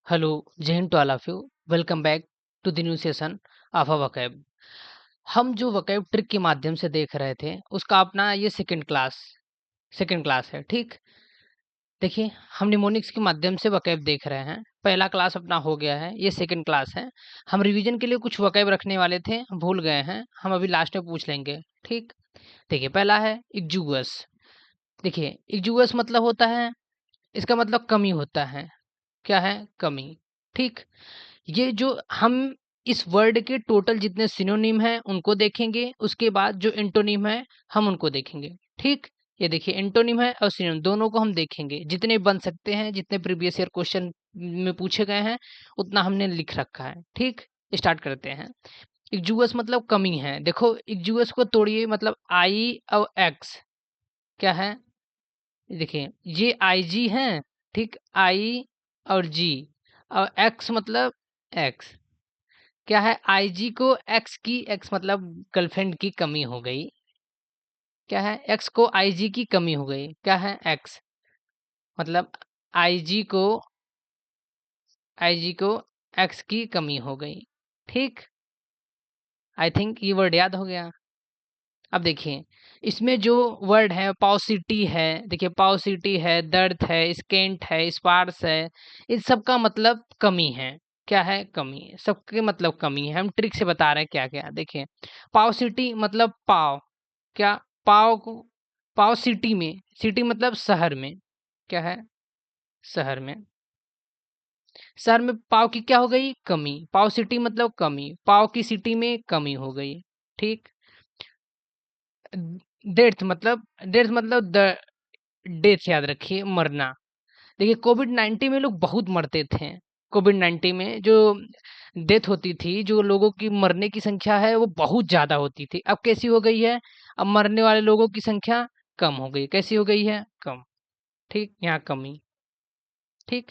Hello, Jai Hind to all of you. Welcome back to the new session of a vocab. हम जो vocab trick के माध्यम से देख रहे थे उसका अपना ये सेकंड क्लास है। ठीक, देखिए हम निमोनिक्स के माध्यम से वोकैब देख रहे हैं। पहला क्लास अपना हो गया है, ये सेकंड क्लास है। हम रिवीजन के लिए कुछ वोकैब रखने वाले थे, भूल गए हैं, हम अभी लास्ट में पूछ लेंगे। ठीक, देखिए पहला है इक्जूगस। देखिए इक्जूगस मतलब होता है, इसका मतलब कमी होता है। क्या है? कमी। ठीक, ये जो हम इस वर्ड के टोटल जितने सिनोनिम हैं उनको देखेंगे, उसके बाद जो एंटोनिम है हम उनको देखेंगे। ठीक, ये देखिए एंटोनिम है और सिनोनिम दोनों को हम देखेंगे, जितने बन सकते हैं, जितने प्रीवियस ईयर क्वेश्चन में पूछे गए हैं उतना हमने लिख रखा है। ठीक, स्टार्ट करते हैं। इक्जूगस मतलब कमी है। देखो इक्जूगस को तोड़िए, मतलब आई और एक्स क्या है? देखिए ये आई जी है। ठीक, आई और जी, और एक्स मतलब एक्स क्या है? आईजी को एक्स की, एक्स मतलब गर्लफ्रेंड की कमी हो गई। क्या है? एक्स को आईजी की कमी हो गई। क्या है? एक्स मतलब आईजी को आईजी को एक्स की कमी हो गई। ठीक, आई थिंक ये वर्ड याद हो गया। अब देखिए इसमें जो वर्ड है पॉसिटी है, देखिए पॉसिटी है, दर्द है, स्केंट है, स्पार्स है, इन सब का मतलब कमी है। क्या है? कमी। सबके मतलब कमी है। हम ट्रिक से बता रहे हैं क्या क्या। देखिए पॉसिटी मतलब पाव। क्या? पाव को, पाव सिटी में, सिटी मतलब शहर में। क्या है? शहर में। शहर में पाव की क्या हो गई? कमी। पाव सिटी मतलब कमी, पाव की सिटी में कमी हो गई। ठीक, डेथ मतलब डेथ याद रखिए, मरना। देखिए कोविड 19 में लोग बहुत मरते थे। कोविड 19 में जो डेथ होती थी, जो लोगों की मरने की संख्या है वो बहुत ज्यादा होती थी। अब कैसी हो गई है? अब मरने वाले लोगों की संख्या कम हो गई। कैसी हो गई है? कम। ठीक, यहाँ कमी। ठीक,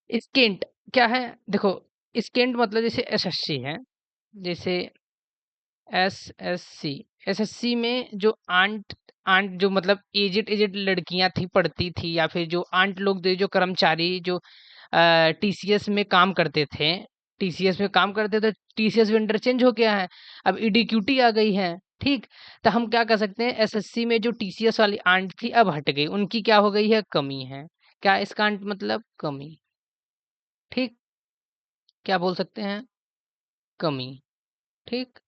स्केंट क्या है? देखो स्केंट मतलब जैसे एसएससी है, जैसे एसएससी, एसएससी में जो आंट आंट जो मतलब एजेड एजेड लड़कियां थी, पढ़ती थी, या फिर जो आंट लोग थे, जो कर्मचारी जो टीसीएस में काम करते थे, टीसीएस में काम करते थे, टीसीएस वेंडर चेंज हो गया है, अब ईडीक्यूटी आ गई है। ठीक, तो हम क्या कर सकते हैं, एसएससी में जो टीसीएस वाली आंट थी अब हट गई, उनकी क्या हो गई है? कमी है। क्या इसका आंट मतलब? कमी। ठीक, क्या बोल सकते हैं? कमी। ठीक,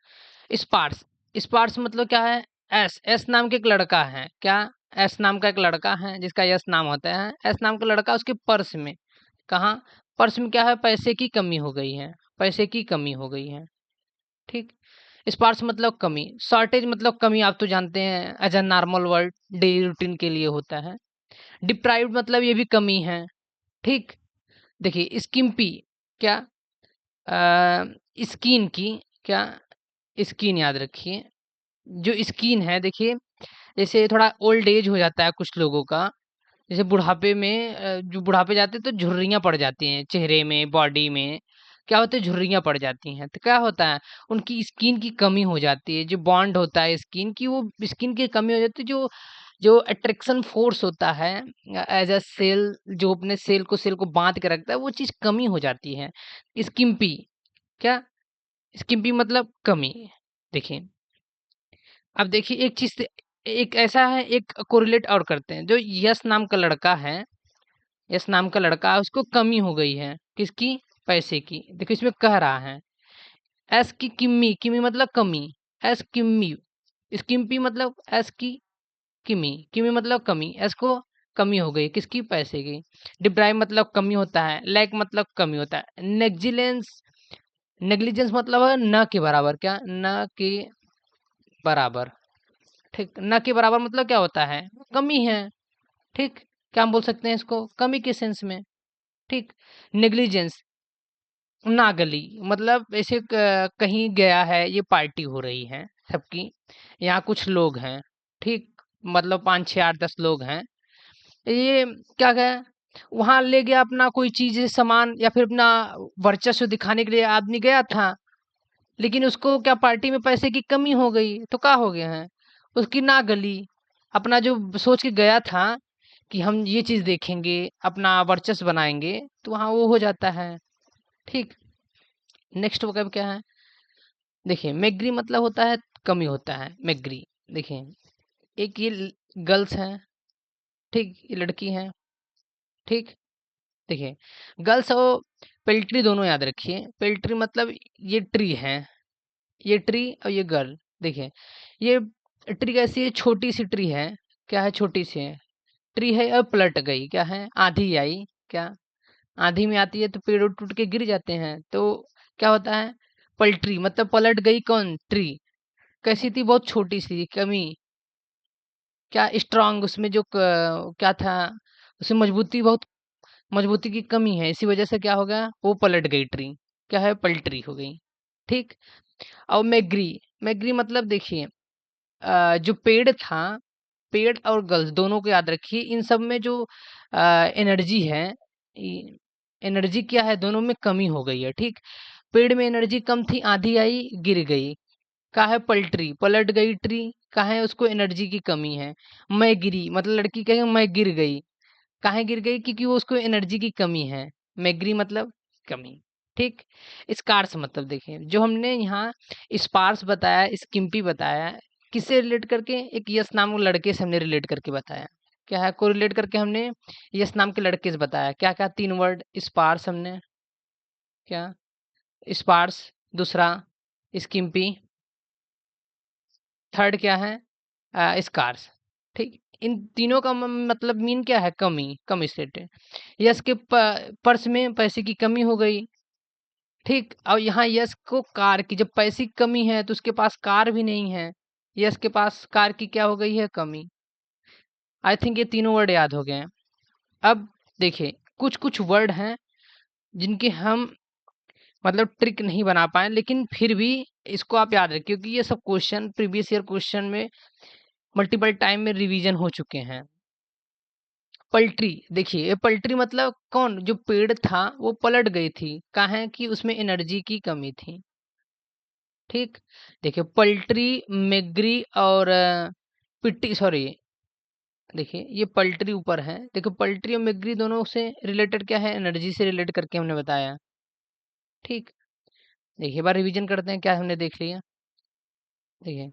स्पार्स, स्पार्स मतलब क्या है? एस, एस नाम के एक लड़का है। क्या? एस नाम का एक लड़का है जिसका यस नाम होता है। एस नाम का लड़का, उसके पर्स में, कहाँ? पर्स में क्या है? पैसे की कमी हो गई है, पैसे की कमी हो गई है। ठीक, स्पार्स मतलब कमी। शॉर्टेज मतलब कमी, आप तो जानते हैं, as a normal word daily routine के लिए होता है। डिप्राइव्ड मतलब ये भी कमी है। ठीक, देखिए स्किम्पी क्या? स्किन की। क्या? स्किन याद रखिए। जो स्किन है, देखिए जैसे थोड़ा ओल्ड एज हो जाता है कुछ लोगों का, जैसे बुढ़ापे में जो बुढ़ापे जाते हैं तो झुर्रियाँ पड़ जाती हैं चेहरे में, बॉडी में। क्या होता है? झुर्रियाँ पड़ जाती हैं, तो क्या होता है? उनकी स्किन की कमी हो जाती है। जो बॉन्ड होता है स्किन की, वो स्किन की कमी हो जाती है। जो जो अट्रैक्शन फोर्स होता है एज अ सेल, जो अपने सेल को बांध के रखता है, वो चीज़ कमी हो जाती है। स्किम्पी क्या? स्किम्पी मतलब कमी। देखिए अब देखिए एक चीज से, एक ऐसा है, एक कोरिलेट और करते हैं। जो यश नाम का लड़का है, यश नाम का लड़का है, उसको कमी हो गई है किसकी? पैसे की। देखो इसमें कह रहा है एस की किम्मी, किमी मतलब कमी, एस किम्मी, स्किम्पी मतलब एस की किमी, किमी मतलब कमी, एस को कमी हो गई किसकी? पैसे की। डिप्राइव मतलब कमी होता है, लैक मतलब कमी होता है। नेग्जिलेंस, नेग्लिजेंस मतलब है न के बराबर। क्या? न के बराबर। ठीक, ना के बराबर मतलब क्या होता है? कमी है। ठीक, क्या हम बोल सकते हैं इसको? कमी के सेंस में। ठीक, नेग्लिजेंस, नागली मतलब ऐसे कहीं गया है, ये पार्टी हो रही है सबकी, यहाँ कुछ लोग हैं। ठीक, मतलब 5 6 8 10 लोग हैं, ये क्या गया, वहां ले गया अपना कोई चीज सामान, या फिर अपना वर्चस्व दिखाने के लिए आदमी गया था, लेकिन उसको क्या पार्टी में पैसे की कमी हो गई, तो क्या हो गया है? उसकी ना गली, अपना जो सोच के गया था कि हम ये चीज़ देखेंगे, अपना वर्चस्व बनाएँगे, तो वहाँ वो हो जाता है, ठीक। नेक्स्ट वर्ब क्या है? देखिए मेग्री मतलब होता है कमी होता है, मेग्री। देखिए एक ये गर्ल्स हैं, ठीक, ये लड़की हैं, ठीक। देखिए गर्ल्स और पेल्ट्री दोनों याद रखिए। पेल्ट्री मतलब ये ट्री है, ये ट्री और ये गर्ल। देखिए ये ट्री कैसी है? छोटी सी ट्री है। क्या है? छोटी सी है ट्री है और पलट गई। क्या है? आंधी आई। क्या? आंधी में आती है तो पेड़ उड़ टूट के गिर जाते हैं, तो क्या होता है? पलट्री मतलब पलट गई कौन? ट्री। कैसी थी? बहुत छोटी सी, कमी। क्या? स्ट्रांग, उसमें जो क्या था, उसमें मजबूती, बहुत मजबूती की कमी है, इसी वजह से क्या हो गया? वो पलट गई ट्री। क्या है? पलट्री हो गई, ठीक। और मैग्री, मैग्री मतलब देखिए जो पेड़ था, पेड़ और गर्ल्स दोनों को याद रखिए। इन सब में जो एनर्जी है, एनर्जी क्या है? दोनों में कमी हो गई है, ठीक। पेड़ में एनर्जी कम थी, आंधी आई, गिर गई। का है? पलट्री, पलट गई ट्री। का है? उसको एनर्जी की कमी है। मैं गिरी मतलब लड़की कहे मैं गिर गई। काहे गिर गई? क्योंकि वो उसको एनर्जी की कमी है। मैग्री मतलब कमी, ठीक। स्कार्स मतलब देखिए जो हमने यहाँ स्पार्स बताया, स्किम्पी बताया, किससे रिलेट करके? एक यश नाम के लड़के से हमने रिलेट करके बताया। क्या है? को रिलेट करके हमने यश नाम के लड़के से बताया। क्या क्या? 3 वर्ड स्पार्स हमने। क्या? स्पार्स, दूसरा स्किम्पी, थर्ड क्या है? स्कार्स, ठीक। इन तीनों का मतलब मीन क्या है? कमी, कम स्टेट है। यश के पर्स में पैसे की कमी हो गई, ठीक। और यहाँ यश को कार की, जब पैसे की कमी है तो उसके पास कार भी नहीं है। यश के पास कार की क्या हो गई है? कमी। आई थिंक ये तीनों वर्ड याद हो गए हैं। अब देखिए कुछ कुछ वर्ड हैं जिनके हम मतलब ट्रिक नहीं बना पाए, लेकिन फिर भी इसको आप याद रखिए क्योंकि ये सब क्वेश्चन प्रीवियस ईयर क्वेश्चन में मल्टीपल टाइम में रिवीजन हो चुके हैं। पलटी, देखिए ये पलटी मतलब कौन? जो पेड़ था वो पलट गई थी। काहे? कि उसमें एनर्जी की कमी थी, ठीक। देखिए पलटी, मेग्री और पिट्टी, सॉरी, देखिए ये पलटी ऊपर है। देखिए पलटी और मेग्री दोनों से रिलेटेड क्या है? एनर्जी से रिलेट करके हमने बताया, ठीक। देखिए बार रिवीजन करते हैं क्या हमने देख लिया। देखिए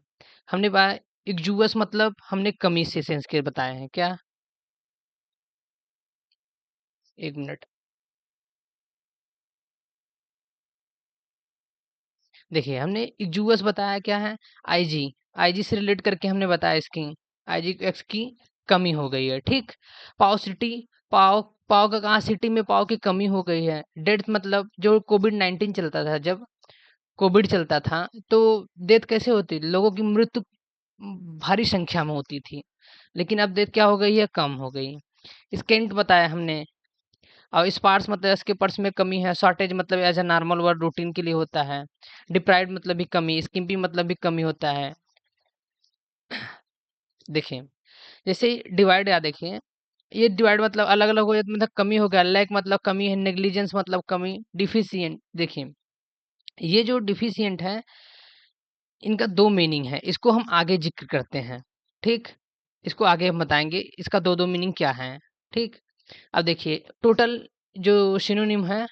हमने एक्जुअस मतलब हमने कमी से सेंस के बताए हैं। क्या? एक मिनट। देखिए हमने एक्जुअस बताया क्या है? आईजी, आईजी से रिलेट करके हमने बताया इसकी, आईजी एक्स की कमी हो गई है, ठीक। पाव सिटी, पाव, पाव का कहाँ? सिटी में पाव की कमी हो गई है। डेथ मतलब जो कोविड-19 चलता था, जब कोविड चलता था तो डेथ कैसे होती? लोगों की मृत्यु भारी संख्या में होती थी, लेकिन अब डेथ क्या हो गई है? कम हो गई। स्केंट बताया हमने। और स्पार्स मतलब इसके पर्स में कमी है। शॉर्टेज मतलब as a normal word routine के लिए होता है। डिप्राइव्ड मतलब भी कमी, स्किम्पी मतलब भी कमी होता है। देखिए जैसे डिवाइड या देखिए ये डिवाइड मतलब अलग अलग हो जाता, मतलब कमी हो गया। लैक मतलब कमी है। नेग्लिजेंस मतलब कमी। डिफिशिएंट, देखिए ये जो डिफिशिएंट है इनका दो मीनिंग है, इसको हम आगे जिक्र करते हैं, ठीक। इसको आगे हम बताएंगे इसका दो दो मीनिंग क्या है, ठीक। अब देखिए टोटल जो सिनोनिम है,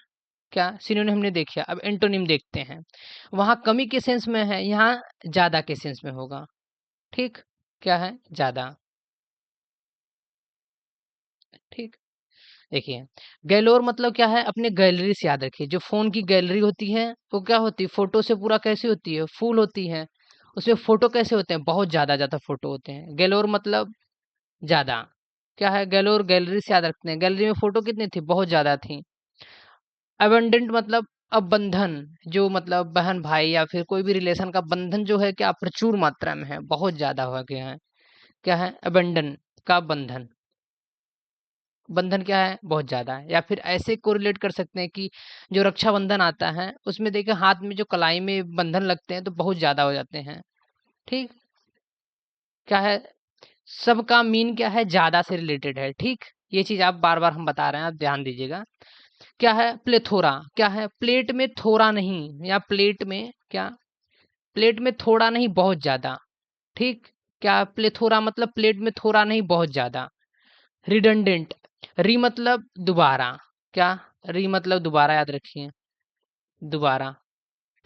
क्या सिनोनिम हमने देखा। अब एंटोनिम देखते हैं। वहाँ कमी के सेंस में है, यहाँ ज़्यादा के सेंस में होगा, ठीक। क्या है? ज़्यादा, ठीक। देखिए गैलोर मतलब क्या है? अपने गैलरी से याद रखिए। जो फ़ोन की गैलरी होती है वो क्या होती है? फ़ोटो से पूरा कैसी होती है? फुल होती है। उसमें फ़ोटो कैसे होते हैं? बहुत ज़्यादा फ़ोटो होते हैं। गैलोर मतलब ज़्यादा। क्या है? गैलोर गैलरी से याद रखते हैं। गैलरी में फ़ोटो कितनी थी? बहुत ज़्यादा थी। अबंडेंट मतलब अब बंधन, जो मतलब बहन भाई या फिर कोई भी रिलेशन का बंधन जो है क्या प्रचुर मात्रा में है, बहुत ज्यादा हो गया है। क्या है? अबंडन का बंधन, बंधन क्या है? बहुत ज्यादा है। या फिर ऐसे कोरिलेट कर सकते हैं कि जो रक्षाबंधन आता है उसमें देखिए हाथ में जो कलाई में बंधन लगते हैं तो बहुत ज्यादा हो जाते हैं, ठीक। क्या है? सबका मीन क्या है? ज्यादा से रिलेटेड है, ठीक। ये चीज आप बार बार हम बता रहे हैं, आप ध्यान दीजिएगा। क्या है? प्लेथोरा, क्या है? प्लेट में थोड़ा नहीं, या प्लेट में क्या? प्लेट में थोड़ा नहीं, बहुत ज़्यादा, ठीक। क्या? प्लेथोरा मतलब प्लेट में थोड़ा नहीं, बहुत ज़्यादा। रिडंडेंट, री मतलब दोबारा, क्या, री मतलब दोबारा, याद रखिए, दोबारा,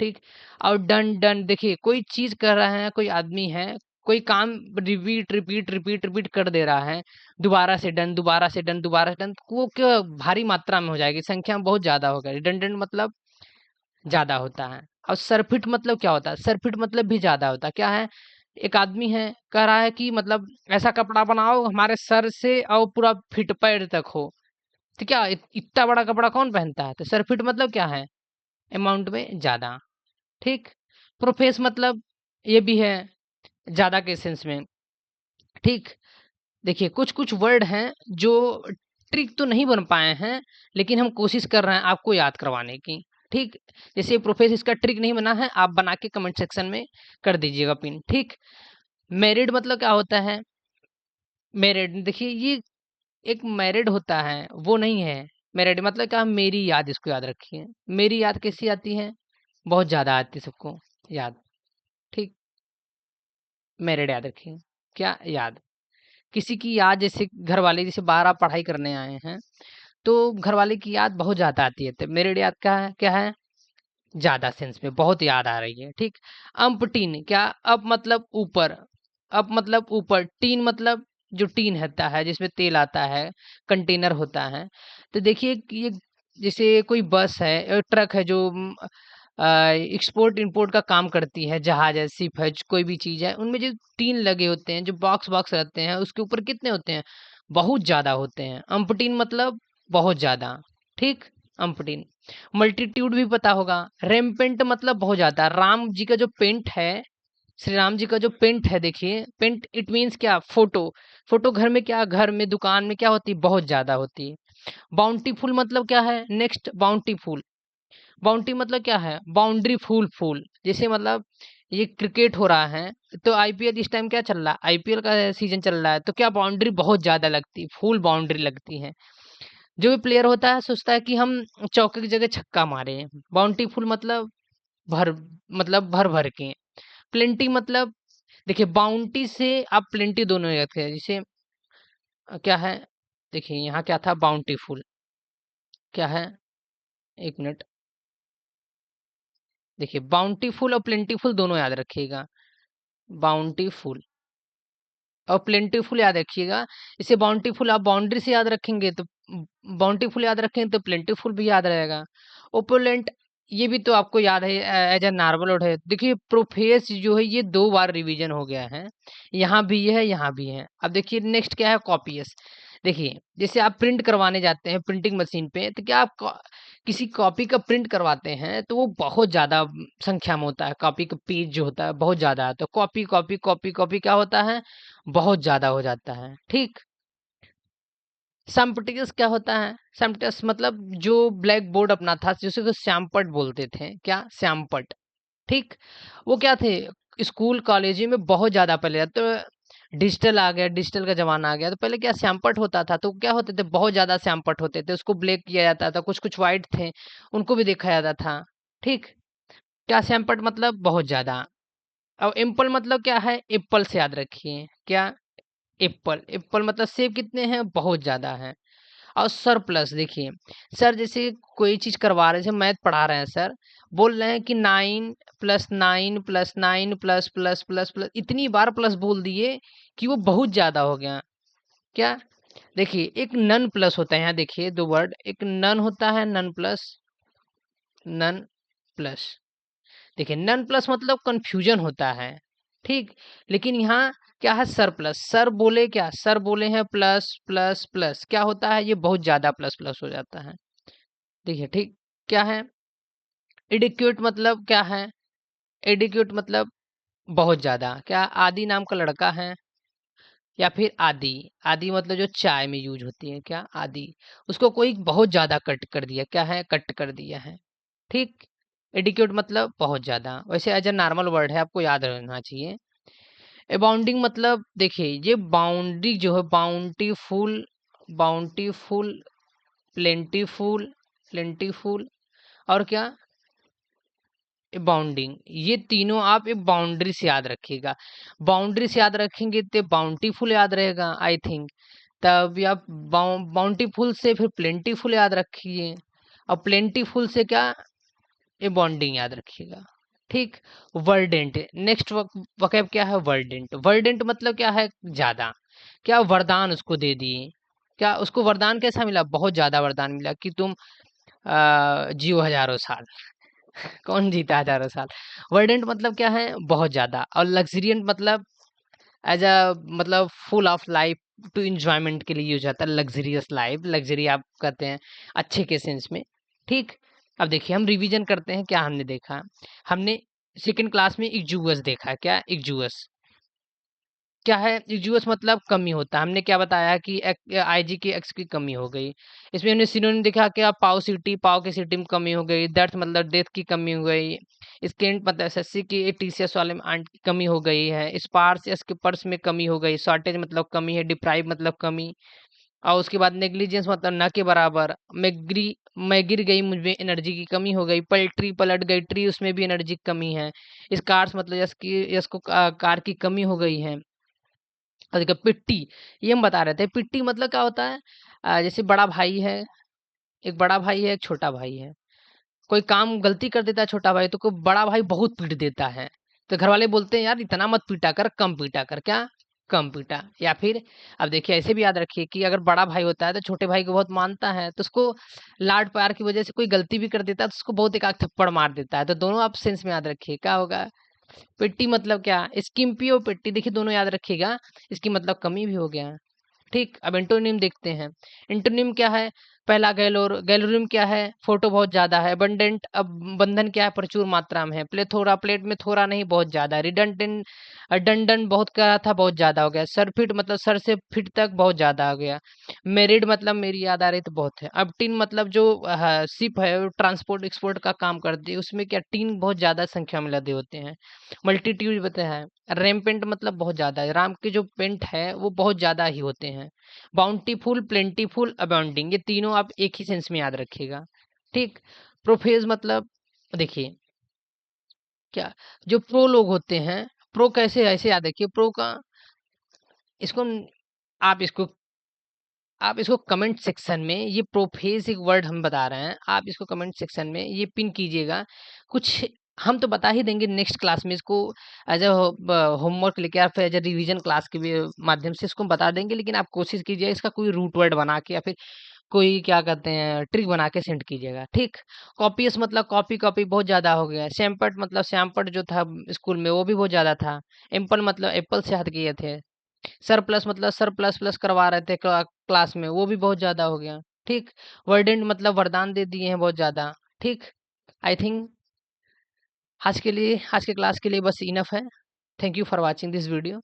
ठीक। और डन डन, देखिए कोई चीज कर रहा है, कोई आदमी है, कोई काम रिपीट रिपीट रिपीट रिपीट कर दे रहा है, दोबारा से डन, दोबारा से डन, दोबारा से डन, वो क्या भारी मात्रा में हो जाएगी, संख्या में बहुत ज्यादा होगा। रिडंडेंट मतलब ज्यादा होता है। और सरफिट मतलब क्या होता है, सरफिट मतलब भी ज्यादा होता है। क्या है, एक आदमी है, कह रहा है कि मतलब ऐसा कपड़ा बनाओ हमारे सर से और पूरा फिट पैर तक हो, तो क्या इतना बड़ा कपड़ा कौन पहनता है, तो सरफिट मतलब क्या है, अमाउंट में ज्यादा, ठीक। प्रोफेस मतलब ये भी है, ज्यादा के सेंस में, ठीक। देखिए कुछ कुछ वर्ड हैं जो ट्रिक तो नहीं बन पाए हैं, लेकिन हम कोशिश कर रहे हैं आपको याद करवाने की, ठीक। जैसे प्रोफेस इसका ट्रिक नहीं बना है, आप बना के कमेंट सेक्शन में कर दीजिएगा पिन, ठीक। मैरिड मतलब क्या होता है, मैरिड, देखिए ये एक मैरिड होता है, वो नहीं है। मैरिड मतलब क्या, मेरी याद, इसको याद रखिए, मेरी याद कैसी आती है, बहुत ज्यादा आती है सबको याद, ठीक। मैरिड याद रखिए, क्या याद, किसी की याद, जैसे घर वाले, जैसे बाहर आप पढ़ाई करने आए हैं, तो घर वाले की याद बहुत ज्यादा आती है, तो मेरिड याद क्या है, ज्यादा सेंस में बहुत याद आ रही है, ठीक। अम्पटीन, क्या, अप मतलब ऊपर, अप मतलब ऊपर, टीन मतलब जो टीन होता है जिसमें तेल आता है, कंटेनर होता है। तो देखिए कि ये जैसे कोई बस है, ट्रक है, जो एक्सपोर्ट इंपोर्ट का काम करती है, जहाज है, शिप है, कोई भी चीज है, उनमें जो टीन लगे होते हैं, जो बॉक्स बॉक्स रहते हैं, उसके ऊपर कितने होते हैं, बहुत ज्यादा होते हैं। अम्पटीन मतलब बहुत ज्यादा, ठीक। अम्पटीन। मल्टीट्यूड भी पता होगा। रेम्पेंट मतलब बहुत ज्यादा, राम जी का जो पेंट है, श्री राम जी का जो पेंट है, देखिए पेंट इट मीन्स क्या, फोटो, फोटो घर में, क्या घर में, दुकान में क्या होती है, बहुत ज्यादा होती है। बाउंटीफुल मतलब क्या है, नेक्स्ट, बाउंटीफुल, बाउंटी मतलब क्या है, बाउंड्री फुल, फुल, जैसे मतलब ये क्रिकेट हो रहा है, तो आईपीएल इस टाइम क्या चल रहा है, आईपीएल का सीजन चल रहा है, तो क्या बाउंड्री बहुत ज्यादा लगती है, फुल बाउंड्री लगती है। जो भी प्लेयर होता है सोचता है कि हम चौके की जगह छक्का मारे। बाउंटीफुल मतलब भर, मतलब भर भर के। प्लेंटी मतलब, देखिए बाउंटी से आप प्लेंटी दोनों रखते हैं, जैसे क्या है, देखिए यहाँ क्या था, बाउंटीफुल, क्या है, एक मिनट, देखिए बाउंटीफुल और प्लेंटीफुल दोनों याद रखिएगा, बाउंटीफुल और प्लेंटीफुल याद रखिएगा। इसे बाउंटीफुल आप बाउंड्री से याद रखेंगे तो बाउंटीफुल याद रखेंगे, तो प्लेंटीफुल भी याद रहेगा। ओपुलेंट, ये भी तो आपको याद है, एज ए नार्मल वर्ड है। देखिए प्रोफेस जो है ये 2 बार रिवीजन हो गया है, यहाँ भी है, यहाँ भी है। अब देखिए नेक्स्ट क्या है, कॉपीएस। देखिए जैसे आप प्रिंट करवाने जाते हैं प्रिंटिंग मशीन पे, तो क्या आप किसी कॉपी का प्रिंट करवाते हैं, तो वो बहुत ज्यादा संख्या में होता है, कॉपी का पेज जो होता है बहुत ज्यादा है, तो कॉपी कॉपी कॉपी कॉपी क्या होता है, बहुत ज्यादा हो जाता है, ठीक। सैम्पटिकस क्या होता है, सैम्पटिकस मतलब जो ब्लैक बोर्ड अपना था, जिसे को श्यामपट बोलते थे, क्या, श्यामपट, ठीक। वो क्या थे, स्कूल कॉलेज में बहुत ज्यादा, पहले तो डिजिटल आ गया, डिजिटल का जमाना आ गया, तो पहले क्या श्यामपट होता था, तो क्या होते थे, बहुत ज्यादा श्यामपट होते थे, उसको ब्लैक किया जाता था, कुछ कुछ व्हाइट थे, उनको भी देखा जाता था, ठीक। क्या, श्यामपट मतलब बहुत ज्यादा। अब एप्पल मतलब क्या है, एप्पल से याद रखिए, क्या, एप्पल, एप्पल मतलब सेब कितने हैं, बहुत ज्यादा है। और सर प्लस, देखिए सर जैसे कोई चीज करवा रहे, जैसे मैथ पढ़ा रहे हैं सर, बोल रहे हैं कि 9 + 9 + 9 ++++ इतनी बार प्लस बोल दिए कि वो बहुत ज्यादा हो गया, क्या। देखिए एक नन प्लस होता है, यहाँ देखिए 2 वर्ड, एक नन होता है, नन प्लस, नन प्लस। देखिए नन प्लस मतलब कंफ्यूजन होता है, ठीक। लेकिन यहाँ क्या है, सर प्लस, सर बोले क्या, सर बोले हैं प्लस प्लस प्लस, क्या होता है, ये बहुत ज्यादा प्लस प्लस हो जाता है, देखिए, ठीक। क्या है, एडिक्यूट मतलब क्या है, एडिक्यूट मतलब बहुत ज्यादा, क्या, आदि नाम का लड़का है, या फिर आदि, आदि मतलब जो चाय में यूज होती है, क्या, आदि, उसको कोई बहुत ज्यादा कट कर दिया, क्या है, कट कर दिया है, ठीक। एडिक्यूट मतलब बहुत ज्यादा, वैसे एज ए नॉर्मल वर्ड है, आपको याद रहना चाहिए। अबाउंडिंग मतलब, देखिए ये बाउंड्री जो है, बाउंटीफुल, बाउंटीफुल, प्लेंटीफुल, प्लेंटीफुल, और क्या, बाउंडिंग, ये तीनों आप एक बाउंड्री से याद रखिएगा। बाउंड्री से याद रखेंगे तो बाउंटीफुल याद रहेगा आई थिंक। तब आप बाउंटीफुल से फिर प्लेंटीफुल याद रखिए, और प्लेंटीफुल से क्या, ये बॉन्डिंग याद रखिएगा। ठीक। वर्डेंट, नेक्स्ट वकैब क्या है, वर्डेंट। वर्डेंट मतलब क्या है, ज्यादा। क्या वरदान उसको दे दिए, क्या उसको वरदान कैसा मिला, बहुत ज्यादा वरदान मिला कि तुम जियो हजारों साल। कौन जीता हजारों साल। वर्डेंट मतलब क्या है, बहुत ज्यादा। और लग्जरियंट मतलब एज अ, मतलब full of life, to enjoyment के लिए यूज होता है, लग्जरियस लाइफ, लग्जरी आप कहते हैं अच्छे के सेंस में। ठीक। अब देखिए हम रिवीजन करते हैं क्या हमने देखा। हमने सेकंड क्लास में इक्जूअस देखा, क्या इक्जूअस क्या है, इक्जूअस मतलब कमी होता है। हमने क्या बताया कि आईजी की एक्स की कमी हो गई। इसमें हमने सिनोनिम देखा, क्या पाव की सिटी में कमी हो गई, डेथ मतलब डेथ की कमी हो गई, स्केंट मतलब एसएससी की टीसीएस वाले में आंट की कमी हो गई है, स्पार्स या के पर्स में कमी हो गई, शॉर्टेज मतलब कमी है, डिप्राइव मतलब कमी, और उसके बाद नेग्लिजेंस मतलब न के बराबर, मैं गिर गई, मुझमें एनर्जी की कमी हो गई, पलट गई ट्री, उसमें भी एनर्जी की कमी है, स्कार्स मतलब यस को कार की कमी हो गई है। और देखिए पिट्टी, ये हम बता रहे थे, पिट्टी मतलब क्या होता है, जैसे बड़ा भाई है, एक बड़ा भाई है, एक छोटा भाई है, कोई काम गलती कर देता है छोटा भाई, तो को बड़ा भाई बहुत पीट देता है, तो घर वाले बोलते हैं यार इतना मत पीटा कर, कम पीटा कर, क्या कम पीटा। या फिर अब देखिए ऐसे भी याद रखिए कि अगर बड़ा भाई होता है तो छोटे भाई को बहुत मानता है, तो उसको लाड प्यार की वजह से कोई गलती भी कर देता है तो उसको बहुत एक आध थप्पड़ मार देता है, तो दोनों आप सेंस में याद रखिए क्या होगा। पिट्टी मतलब क्या, स्किम्पी और पिट्टी, देखिए दोनों याद रखिएगा, इसकी मतलब कमी भी हो गया। ठीक। अब एंटोनिम देखते हैं। एंटोनिम क्या है, पहला गैलोरियम क्या है, फोटो बहुत ज्यादा है, अबंडेंट, अब बंधन क्या है, प्रचुर मात्रा में है, प्लेथोरा प्लेट में थोड़ा नहीं बहुत ज्यादा, रिडंडेंट डंडन बहुत का था बहुत ज्यादा हो गया, सरफिट मतलब सर से फिट तक बहुत ज्यादा हो गया, मेरिड मतलब मेरी याद आ रही तो बहुत है, अब टिन मतलब जो शिप है वो ट्रांसपोर्ट एक्सपोर्ट का काम करती है, उसमें क्या टीन बहुत ज्यादा संख्या में लदे होते हैं, मल्टीट्यूड बताया है, रैम्पेंट मतलब बहुत ज्यादा है, राम के जो पेंट है वो बहुत ज्यादा ही होते हैं, बाउंटीफुल, प्लेंटीफुल, अबाउंडिंग, ये तीनों आप एक ही सेंस में याद रखिएगा। ठीक। प्रोफेज मतलब देखिए क्या, जो प्रो लोग होते हैं, प्रो कैसे, ऐसे याद रखिए प्रो का, इसको आप इसको आप इसको कमेंट सेक्शन में, ये प्रोफेज एक वर्ड हम बता रहे हैं, आप इसको कमेंट सेक्शन में ये पिन कीजिएगा। कुछ हम तो बता ही देंगे नेक्स्ट क्लास में इसको, एज अ होमवर्क लेके या फिर एज अ रिवीजन क्लास के भी माध्यम से इसको हम बता देंगे, लेकिन आप कोशिश कीजिए इसका कोई रूट वर्ड बना के या फिर कोई क्या कहते हैं ट्रिक बना के सेंड कीजिएगा। ठीक। कॉपीस मतलब कॉपी कॉपी बहुत ज्यादा हो गया, सैम्पट मतलब सैम्पट जो था स्कूल में वो भी बहुत ज्यादा था, एम्पल मतलब एप्पल से हट गए थे, सर प्लस मतलब सर प्लस प्लस करवा रहे थे क्लास में, वो भी बहुत ज्यादा हो गया। ठीक। वर्डेंट मतलब वरदान दे दिए हैं बहुत ज्यादा। ठीक। आई थिंक आज के क्लास के लिए बस इनफ है। Thank you for watching this video.